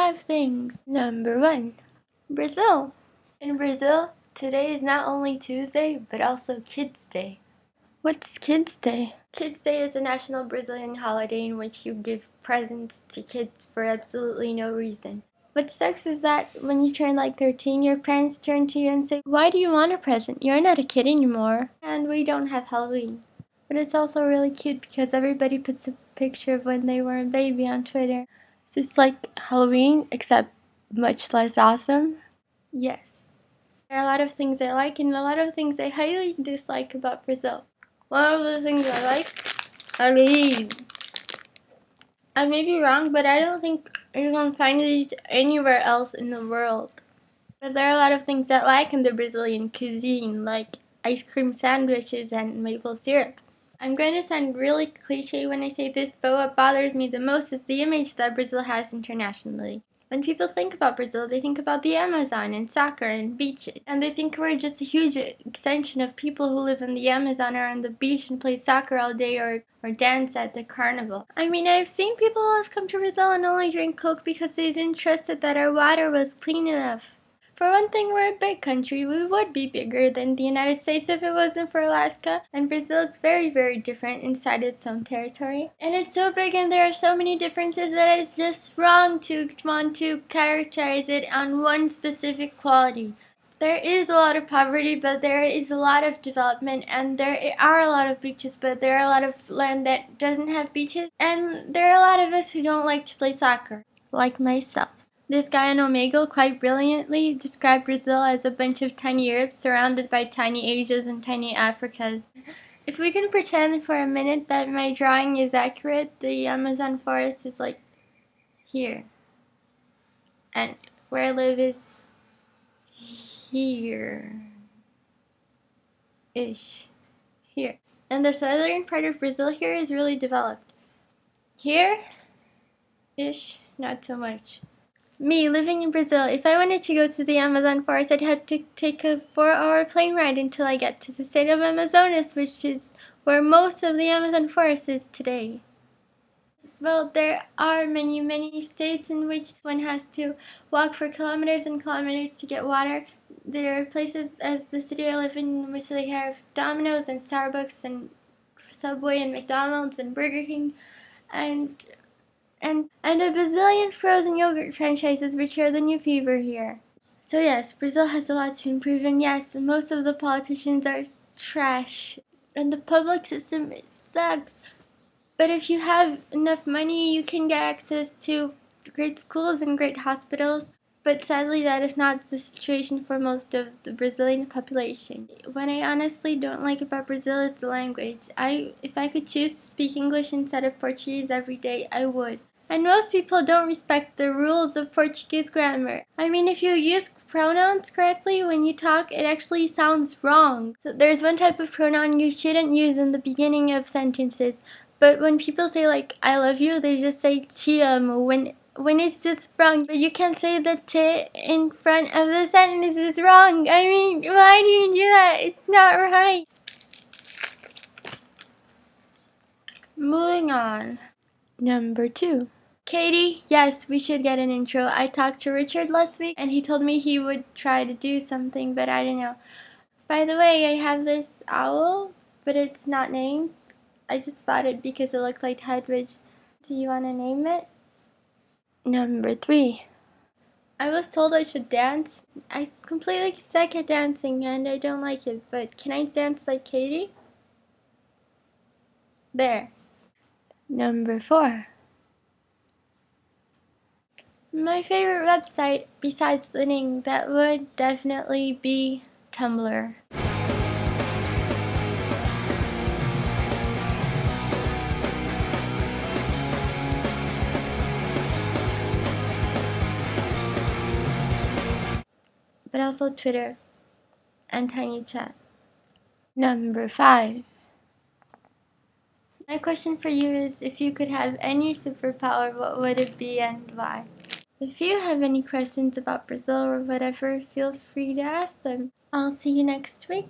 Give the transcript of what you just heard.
5 things. Number 1. Brazil. In Brazil, today is not only Tuesday, but also Kids Day. What's Kids Day? Kids Day is a national Brazilian holiday in which you give presents to kids for absolutely no reason. What sucks is that when you turn like 13, your parents turn to you and say, "Why do you want a present? You're not a kid anymore." And we don't have Halloween. But it's also really cute because everybody puts a picture of when they were a baby on Twitter. It's like Halloween, except much less awesome. Yes. There are a lot of things I like and a lot of things I highly dislike about Brazil. One of the things I like are these. I may be wrong, but I don't think you can find these anywhere else in the world. But there are a lot of things I like in the Brazilian cuisine, like ice cream sandwiches and maple syrup. I'm going to sound really cliche when I say this, but what bothers me the most is the image that Brazil has internationally. When people think about Brazil, they think about the Amazon and soccer and beaches. And they think we're just a huge extension of people who live in the Amazon or on the beach and play soccer all day or dance at the carnival. I mean, I've seen people who have come to Brazil and only drink Coke because they didn't trust that our water was clean enough. For one thing, we're a big country. We would be bigger than the United States if it wasn't for Alaska. And Brazil is very, very different inside its own territory. And it's so big and there are so many differences that it's just wrong to want to characterize it on one specific quality. There is a lot of poverty, but there is a lot of development, and there are a lot of beaches, but there are a lot of land that doesn't have beaches. And there are a lot of us who don't like to play soccer, like myself. This guy on Omegle quite brilliantly described Brazil as a bunch of tiny Europes surrounded by tiny Asias and tiny Africas. If we can pretend for a minute that my drawing is accurate, the Amazon forest is like here. And where I live is here-ish. Here. And the southern part of Brazil here is really developed. Here-ish, not so much. Me, living in Brazil, if I wanted to go to the Amazon forest, I'd have to take a 4-hour plane ride until I get to the state of Amazonas, which is where most of the Amazon forest is today. Well, there are many, many states in which one has to walk for kilometers and kilometers to get water. There are places, as the city I live in which they have Domino's and Starbucks and Subway and McDonald's and Burger King and a bazillion frozen yogurt franchises which are the new fever here. So yes, Brazil has a lot to improve, and yes, most of the politicians are trash, and the public system sucks. But if you have enough money, you can get access to great schools and great hospitals. But sadly, that is not the situation for most of the Brazilian population. What I honestly don't like about Brazil is the language. If I could choose to speak English instead of Portuguese every day, I would. And most people don't respect the rules of Portuguese grammar. I mean, if you use pronouns correctly when you talk, it actually sounds wrong. So there's one type of pronoun you shouldn't use in the beginning of sentences. But when people say, like, I love you, they just say te amo when it's just wrong. But you can't say the te in front of the sentence is wrong. I mean, why do you do that? It's not right. Moving on. Number 2. Katie, yes, we should get an intro. I talked to Richard last week, and he told me he would try to do something, but I don't know. By the way, I have this owl, but it's not named. I just bought it because it looked like Hedwig. Do you want to name it? Number 3. I was told I should dance. I completely suck at dancing, and I don't like it, but can I dance like Katie? There. Number 4. My favorite website, besides Living, that would definitely be Tumblr. But also Twitter and TinyChat. Number 5. My question for you is, if you could have any superpower, what would it be and why? If you have any questions about Brazil or whatever, feel free to ask them. I'll see you next week.